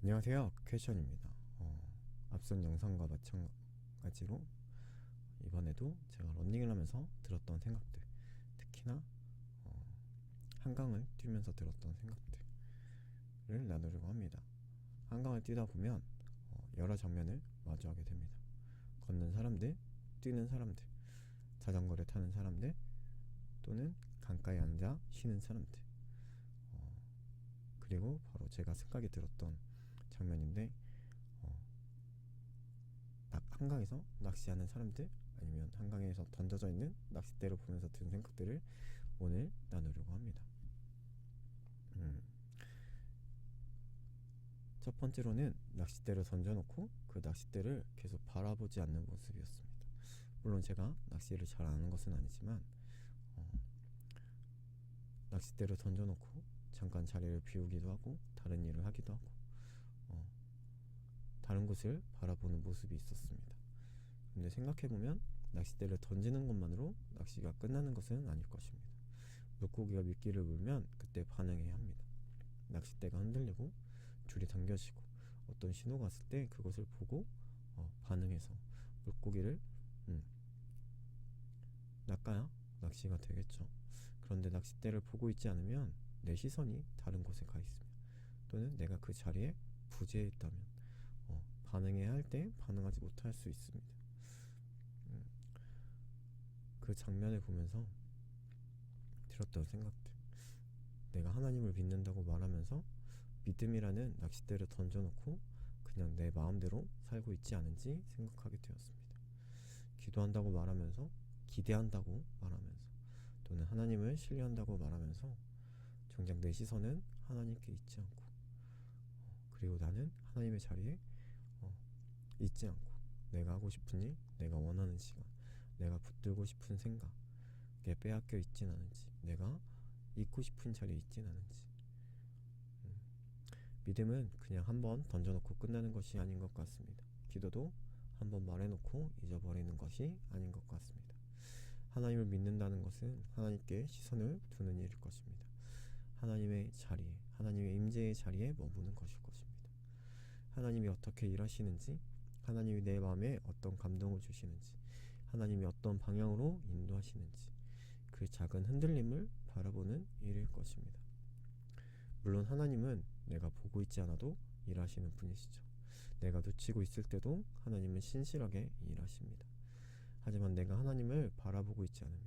안녕하세요, 퀘션입니다. 앞선 영상과 마찬가지로 이번에도 제가 러닝을 하면서 들었던 생각들, 특히나 한강을 뛰면서 들었던 생각들을 나누려고 합니다. 한강을 뛰다 보면 여러 장면을 마주하게 됩니다. 걷는 사람들, 뛰는 사람들, 자전거를 타는 사람들, 또는 강가에 앉아 쉬는 사람들, 그리고 바로 제가 생각이 들었던 장면인데, 한강에서 낚시하는 사람들, 아니면 한강에서 던져져 있는 낚싯대를 보면서 든 생각들을 오늘 나누려고 합니다. 첫 번째로는 낚싯대를 던져놓고 그 낚싯대를 계속 바라보지 않는 모습이었습니다. 물론 제가 낚시를 잘 아는 것은 아니지만 낚싯대를 던져놓고 잠깐 자리를 비우기도 하고 다른 일을 하기도 하고 다른 곳을 바라보는 모습이 있었습니다. 근데 생각해보면 낚싯대를 던지는 것만으로 낚시가 끝나는 것은 아닐 것입니다. 물고기가 미끼를 물면 그때 반응해야 합니다. 낚싯대가 흔들리고 줄이 당겨지고 어떤 신호가 왔을 때 그것을 보고 반응해서 물고기를 낚아야 낚시가 되겠죠. 그런데 낚싯대를 보고 있지 않으면 내 시선이 다른 곳에 가 있으면, 또는 내가 그 자리에 부재해 있다면 반응해야 할 때 반응하지 못할 수 있습니다. 그 장면을 보면서 들었던 생각들, 내가 하나님을 믿는다고 말하면서 믿음이라는 낚싯대를 던져놓고 그냥 내 마음대로 살고 있지 않은지 생각하게 되었습니다. 기도한다고 말하면서, 기대한다고 말하면서, 또는 하나님을 신뢰한다고 말하면서 정작 내 시선은 하나님께 있지 않고, 그리고 나는 하나님의 자리에 있지 않고, 내가 하고 싶은 일, 내가 원하는 시간, 내가 붙들고 싶은 생각에 빼앗겨 있진 않은지, 내가 있고 싶은 자리에 있진 않은지. 믿음은 그냥 한번 던져놓고 끝나는 것이 아닌 것 같습니다. 기도도 한번 말해놓고 잊어버리는 것이 아닌 것 같습니다. 하나님을 믿는다는 것은 하나님께 시선을 두는 일일 것입니다. 하나님의 자리에, 하나님의 임재의 자리에 머무는 것일 것입니다. 하나님이 어떻게 일하시는지, 하나님이 내 마음에 어떤 감동을 주시는지, 하나님이 어떤 방향으로 인도하시는지, 그 작은 흔들림을 바라보는 일일 것입니다. 물론 하나님은 내가 보고 있지 않아도 일하시는 분이시죠. 내가 놓치고 있을 때도 하나님은 신실하게 일하십니다. 하지만 내가 하나님을 바라보고 있지 않으면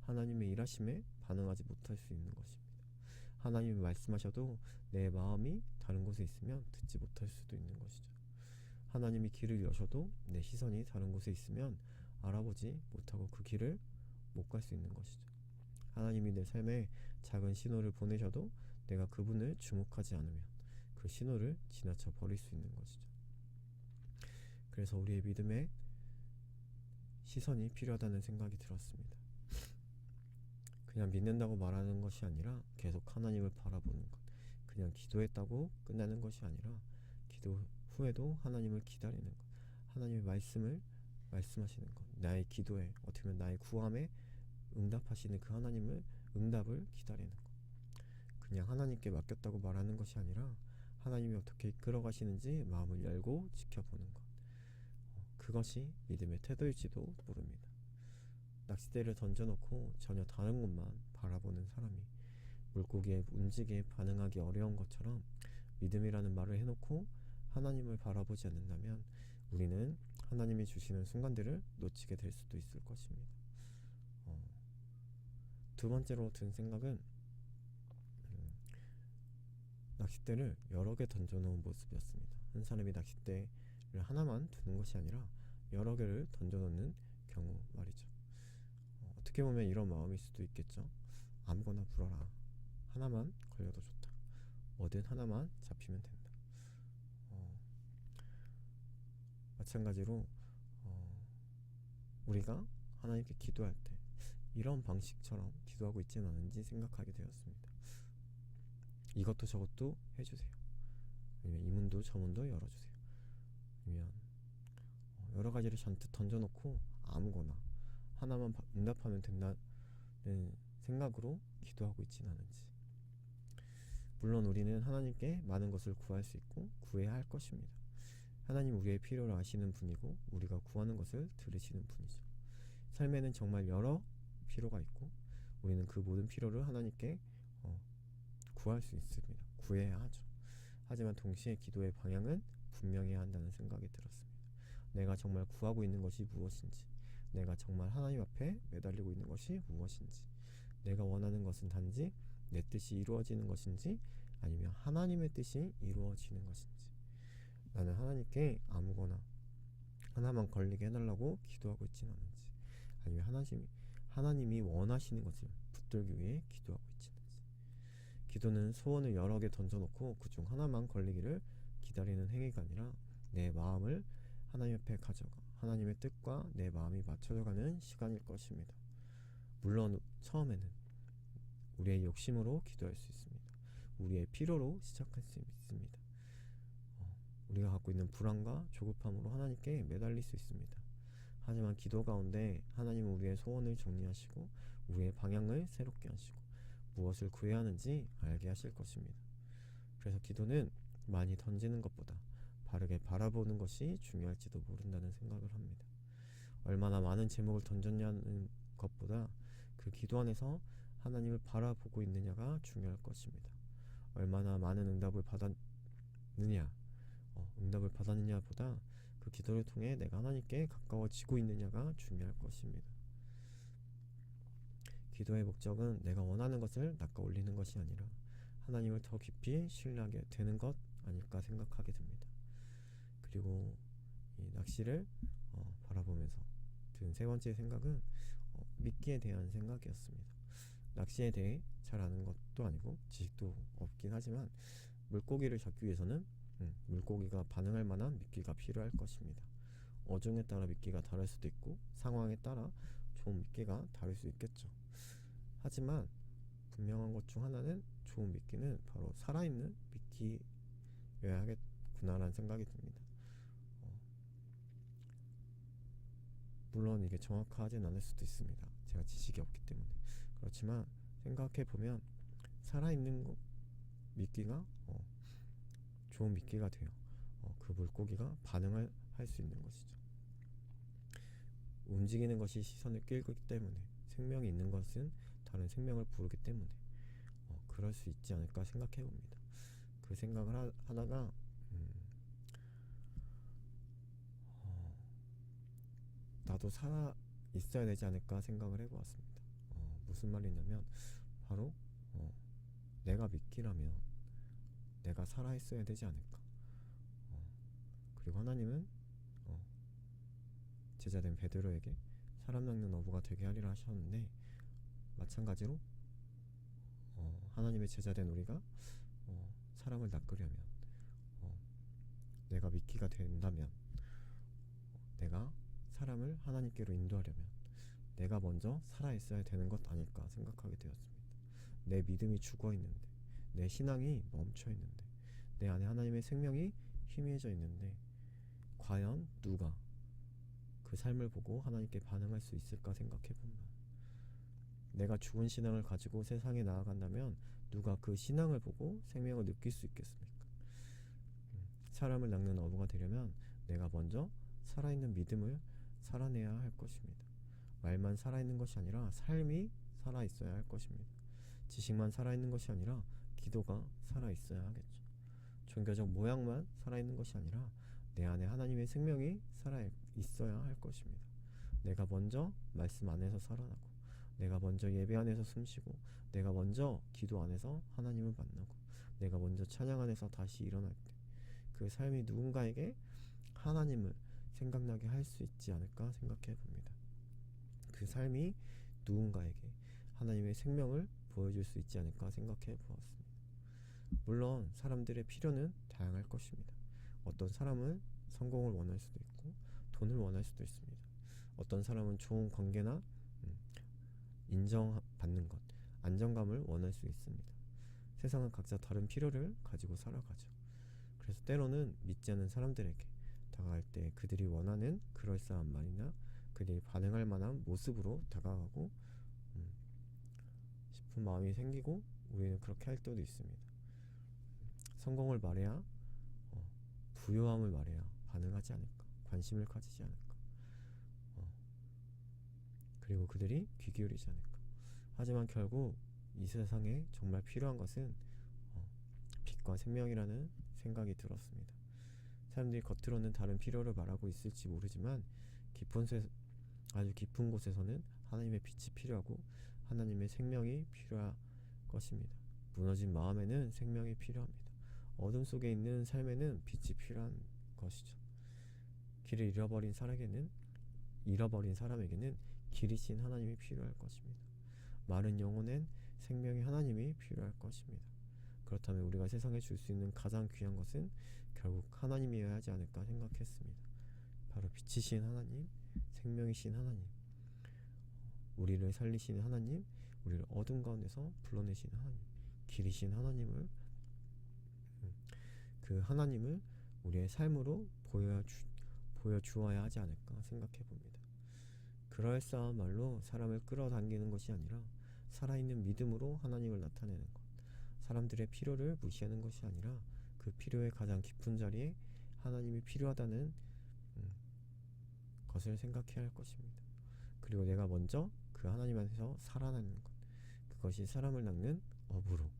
하나님의 일하심에 반응하지 못할 수 있는 것입니다. 하나님이 말씀하셔도 내 마음이 다른 곳에 있으면 듣지 못할 수도 있는 것이죠. 하나님이 길을 여셔도 내 시선이 다른 곳에 있으면 알아보지 못하고 그 길을 못 갈 수 있는 것이죠. 하나님이 내 삶에 작은 신호를 보내셔도 내가 그분을 주목하지 않으면 그 신호를 지나쳐 버릴 수 있는 것이죠. 그래서 우리의 믿음에 시선이 필요하다는 생각이 들었습니다. 그냥 믿는다고 말하는 것이 아니라 계속 하나님을 바라보는 것, 그냥 기도했다고 끝나는 것이 아니라 기도 후에도 하나님을 기다리는 것, 하나님의 말씀을 말씀하시는 것, 나의 기도에, 어떻게 보면 나의 구함에 응답하시는 그 하나님을, 응답을 기다리는 것, 그냥 하나님께 맡겼다고 말하는 것이 아니라 하나님이 어떻게 이끌어 가시는지 마음을 열고 지켜보는 것, 그것이 믿음의 태도일지도 모릅니다. 낚싯대를 던져놓고 전혀 다른 곳만 바라보는 사람이 물고기의 움직임에 반응하기 어려운 것처럼, 믿음이라는 말을 해놓고 하나님을 바라보지 않는다면 우리는 하나님이 주시는 순간들을 놓치게 될 수도 있을 것입니다. 두 번째로 든 생각은 낚싯대를 여러 개 던져놓은 모습이었습니다. 한 사람이 낚싯대를 하나만 두는 것이 아니라 여러 개를 던져놓는 경우 말이죠. 어떻게 보면 이런 마음일 수도 있겠죠. 아무거나 불어라, 하나만 걸려도 좋다, 뭐든 하나만 잡히면 된다. 마찬가지로 우리가 하나님께 기도할 때 이런 방식처럼 기도하고 있지는 않은지 생각하게 되었습니다. 이것도 저것도 해주세요, 아니면 이 문도 저 문도 열어주세요, 아니면 여러 가지를 잔뜩 던져놓고 아무거나 하나만 응답하면 된다는 생각으로 기도하고 있지는 않은지. 물론 우리는 하나님께 많은 것을 구할 수 있고 구해야 할 것입니다. 하나님 우리의 필요를 아시는 분이고 우리가 구하는 것을 들으시는 분이죠. 삶에는 정말 여러 필요가 있고 우리는 그 모든 필요를 하나님께 구할 수 있습니다. 구해야 하죠. 하지만 동시에 기도의 방향은 분명해야 한다는 생각이 들었습니다. 내가 정말 구하고 있는 것이 무엇인지, 내가 정말 하나님 앞에 매달리고 있는 것이 무엇인지, 내가 원하는 것은 단지 내 뜻이 이루어지는 것인지 아니면 하나님의 뜻이 이루어지는 것인지, 나는 하나님께 아무거나 하나만 걸리게 해달라고 기도하고 있지는 않은지, 아니면 하나님이 원하시는 것을 붙들기 위해 기도하고 있지는 않은지. 기도는 소원을 여러 개 던져놓고 그중 하나만 걸리기를 기다리는 행위가 아니라 내 마음을 하나님 앞에 가져가 하나님의 뜻과 내 마음이 맞춰져가는 시간일 것입니다. 물론 처음에는 우리의 욕심으로 기도할 수 있습니다. 우리의 필요로 시작할 수 있습니다. 우리가 갖고 있는 불안과 조급함으로 하나님께 매달릴 수 있습니다. 하지만 기도 가운데 하나님은 우리의 소원을 정리하시고 우리의 방향을 새롭게 하시고 무엇을 구해야 하는지 알게 하실 것입니다. 그래서 기도는 많이 던지는 것보다 바르게 바라보는 것이 중요할지도 모른다는 생각을 합니다. 얼마나 많은 제목을 던졌냐는 것보다 그 기도 안에서 하나님을 바라보고 있느냐가 중요할 것입니다. 얼마나 많은 응답을 받았느냐보다 그 기도를 통해 내가 하나님께 가까워지고 있느냐가 중요할 것입니다. 기도의 목적은 내가 원하는 것을 낚아 올리는 것이 아니라 하나님을 더 깊이 신뢰하게 되는 것 아닐까 생각하게 됩니다. 그리고 이 낚시를 바라보면서 든 세 번째 생각은 미끼에 대한 생각이었습니다. 낚시에 대해 잘 아는 것도 아니고 지식도 없긴 하지만 물고기를 잡기 위해서는 물고기가 반응할 만한 미끼가 필요할 것입니다. 어종에 따라 미끼가 다를 수도 있고 상황에 따라 좋은 미끼가 다를 수 있겠죠. 하지만 분명한 것 중 하나는 좋은 미끼는 바로 살아있는 미끼여야 하겠구나라는 생각이 듭니다. 물론 이게 정확하진 않을 수도 있습니다. 제가 지식이 없기 때문에. 그렇지만 생각해보면 살아있는 미끼가 좋은 미끼가 돼요. 그 물고기가 반응을 할 수 있는 것이죠. 움직이는 것이 시선을 끌기 때문에, 생명이 있는 것은 다른 생명을 부르기 때문에 그럴 수 있지 않을까 생각해봅니다. 그 생각을 하다가 나도 살아 있어야 되지 않을까 생각을 해보았습니다. 무슨 말이냐면 바로 내가 미끼라면 내가 살아 있어야 되지 않을까. 그리고 하나님은 제자된 베드로에게 사람 낚는 어부가 되게 하리라 하셨는데, 마찬가지로 하나님의 제자된 우리가 사람을 낚으려면 내가 미끼가 된다면, 내가 사람을 하나님께로 인도하려면 내가 먼저 살아있어야 되는 것 아닐까 생각하게 되었습니다. 내 믿음이 죽어있는데, 내 신앙이 멈춰있는데, 내 안에 하나님의 생명이 희미해져 있는데 과연 누가 그 삶을 보고 하나님께 반응할 수 있을까 생각해보면, 내가 죽은 신앙을 가지고 세상에 나아간다면 누가 그 신앙을 보고 생명을 느낄 수 있겠습니까? 사람을 낚는 어부가 되려면 내가 먼저 살아있는 믿음을 살아내야 할 것입니다. 말만 살아있는 것이 아니라 삶이 살아있어야 할 것입니다. 지식만 살아있는 것이 아니라 기도가 살아있어야 하겠죠. 종교적 모양만 살아있는 것이 아니라 내 안에 하나님의 생명이 살아있어야 할 것입니다. 내가 먼저 말씀 안에서 살아나고, 내가 먼저 예배 안에서 숨쉬고, 내가 먼저 기도 안에서 하나님을 만나고, 내가 먼저 찬양 안에서 다시 일어날 때 그 삶이 누군가에게 하나님을 생각나게 할 수 있지 않을까 생각해 봅니다. 그 삶이 누군가에게 하나님의 생명을 보여줄 수 있지 않을까 생각해 보았습니다. 물론 사람들의 필요는 다양할 것입니다. 어떤 사람은 성공을 원할 수도 있고 돈을 원할 수도 있습니다. 어떤 사람은 좋은 관계나 인정받는 것, 안정감을 원할 수 있습니다. 세상은 각자 다른 필요를 가지고 살아가죠. 그래서 때로는 믿지 않는 사람들에게 다가갈 때 그들이 원하는 그럴싸한 말이나 그들이 반응할 만한 모습으로 다가가고 싶은 마음이 생기고 우리는 그렇게 할 때도 있습니다. 성공을 말해야 부요함을 말해야 반응하지 않을까, 관심을 가지지 않을까, 그리고 그들이 귀 기울이지 않을까. 하지만 결국 이 세상에 정말 필요한 것은 빛과 생명이라는 생각이 들었습니다. 사람들이 겉으로는 다른 필요를 말하고 있을지 모르지만 아주 깊은 곳에서는 하나님의 빛이 필요하고 하나님의 생명이 필요할 것입니다. 무너진 마음에는 생명이 필요합니다. 어둠 속에 있는 삶에는 빛이 필요한 것이죠. 길을 잃어버린 사람에게는 길이신 하나님이 필요할 것입니다. 마른 영혼엔 생명의 하나님이 필요할 것입니다. 그렇다면 우리가 세상에 줄 수 있는 가장 귀한 것은 결국 하나님이어야 하지 않을까 생각했습니다. 바로 빛이신 하나님, 생명이신 하나님, 우리를 살리시는 하나님, 우리를 어둠 가운데서 불러내시는 하나님, 길이신 하나님을, 그 하나님을 우리의 삶으로 보여주어야 하지 않을까 생각해 봅니다. 그럴싸한 말로 사람을 끌어당기는 것이 아니라 살아있는 믿음으로 하나님을 나타내는 것, 사람들의 필요를 무시하는 것이 아니라 그 필요의 가장 깊은 자리에 하나님이 필요하다는 것을 생각해야 할 것입니다. 그리고 내가 먼저 그 하나님 안에서 살아나는 것, 그것이 사람을 낚는 업으로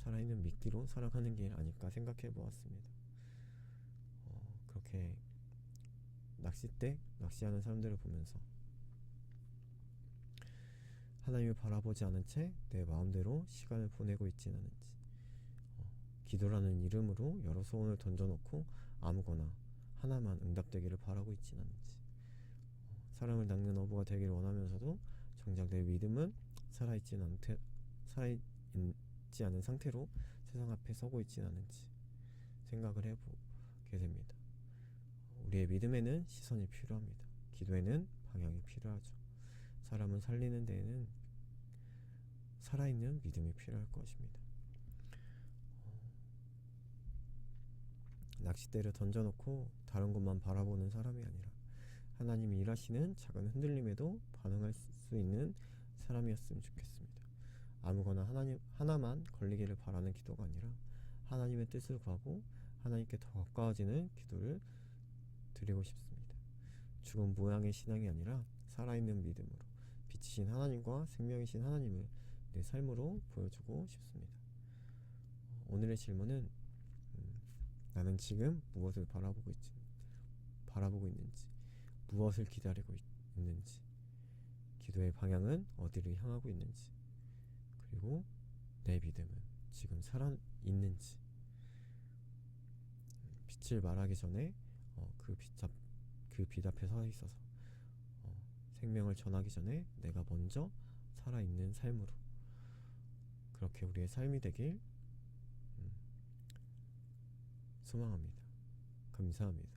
살아있는 미끼로 살아가는 길 아닐까 생각해 보았습니다. 그렇게 낚싯대 낚시하는 사람들을 보면서 하나님을 바라보지 않은 채 내 마음대로 시간을 보내고 있지는 않은지, 기도라는 이름으로 여러 소원을 던져놓고 아무거나 하나만 응답되기를 바라고 있지는 않은지, 사람을 낚는 어부가 되기를 원하면서도 정작 내 믿음은 살아있지 않은 상태로 세상 앞에 서고 있지는 않은지 생각을 해보게 됩니다. 우리의 믿음에는 시선이 필요합니다. 기도에는 방향이 필요하죠. 사람을 살리는 데에는 살아있는 믿음이 필요할 것입니다. 낚싯대를 던져놓고 다른 곳만 바라보는 사람이 아니라 하나님이 일하시는 작은 흔들림에도 반응할 수 있는 사람이었으면 좋겠습니다. 아무거나 하나만 걸리기를 바라는 기도가 아니라 하나님의 뜻을 구하고 하나님께 더 가까워지는 기도를 드리고 싶습니다. 죽은 모양의 신앙이 아니라 살아있는 믿음으로 빛이신 하나님과 생명이신 하나님을 내 삶으로 보여주고 싶습니다. 오늘의 질문은 나는 지금 무엇을 바라보고 있는지, 무엇을 기다리고 있는지, 기도의 방향은 어디를 향하고 있는지, 그리고 내 믿음은 지금 살아있는지, 빛을 말하기 전에 그 빛 앞에 서 있어서 생명을 전하기 전에 내가 먼저 살아있는 삶으로, 그렇게 우리의 삶이 되길 소망합니다. 감사합니다.